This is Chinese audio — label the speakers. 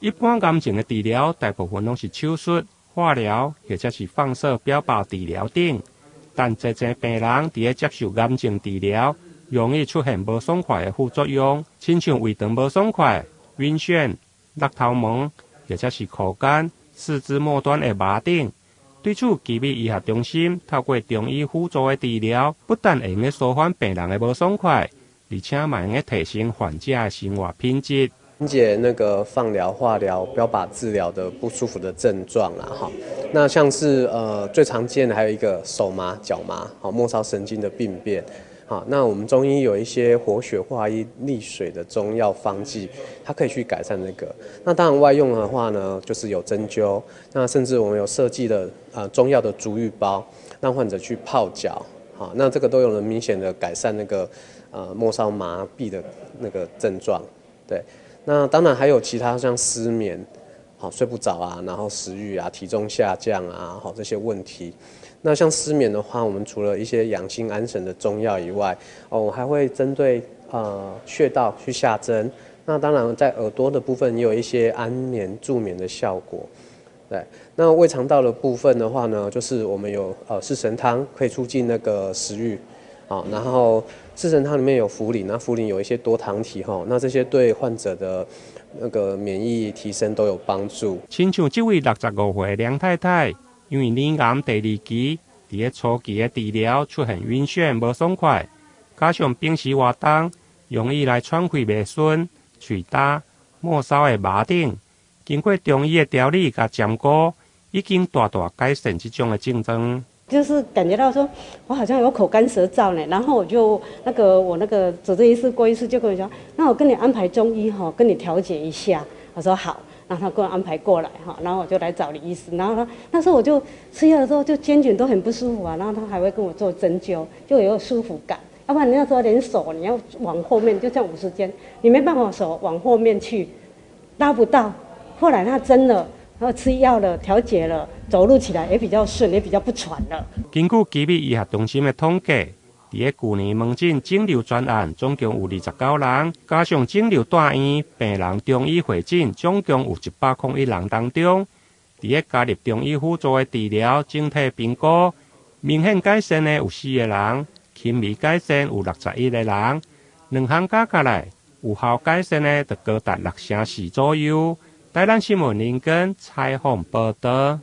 Speaker 1: 一般癌症的治疗，大部分拢是手术、化疗或者是放射标靶治疗等。但侪病人伫咧接受癌症治疗，容易出现无爽快的副作用，亲像胃肠无爽快、晕眩、肋头毛，或者是口干、四肢末端的麻等。对此，奇美医学中心透过中医辅助的治疗，不但会用舒缓病人的无爽快，而且嘛用提升患者的生活品质。
Speaker 2: 缓解那个放疗、化疗、标靶治疗的不舒服的症状啦，哈。那像是最常见的还有一个手麻、脚麻，好末梢神经的病变，好。那我们中医有一些活血化瘀、利水的中药方剂，它可以去改善那个。那当然外用的话呢，就是有针灸，那甚至我们有设计的中药的足浴包，让患者去泡脚，好。那这个都有能明显的改善那个末梢麻痹的那个症状，对。那当然还有其他像失眠，好睡不着啊，然后食欲啊、体重下降啊，好这些问题。那像失眠的话，我们除了一些养心安神的中药以外，我还会针对穴道去下针。那当然在耳朵的部分也有一些安眠助眠的效果。对，那胃肠道的部分的话呢，就是我们有四神汤可以促进那个食欲。好，然后四神汤里面有茯苓，那茯苓有一些多糖体哈，那这些对患者的那个免疫提升都有帮助。
Speaker 1: 亲像这位65岁梁太太，因为乳癌第2期，伫咧初期的治疗出现晕眩无爽快，加上平时活动容易来喘气袂顺、喙焦、末梢的麻等，经过中医的调理甲占顾，已经大大改善这种的症状。
Speaker 3: 就是感觉到说，我好像有口干舌燥呢，然后我就我那个主治医师郭医师就跟我说，那我跟你安排中医哈，跟你调节一下。我说好，然后他跟我安排过来哈，然后我就来找李医师，然后那时候我就吃药的时候就肩颈都很不舒服啊，然后他还会跟我做针灸，就有舒服感。要不然你那时候连手你要往后面，就像50间，你没办法手往后面去拉不到。后来他真的。然后吃药了，调节了，走路起来也比较顺，也比较不喘了。
Speaker 1: 根据奇美医学中心的统计，在去年门诊肿瘤专案总共有29人，加上肿瘤大院病人中医会诊总共有101人当中，在加入中医辅助的治疗，整体评估明显改善的有4个人，轻微改善有61个人，两项加起来有效改善的就高达6成4左右。台南新闻林根采访报道。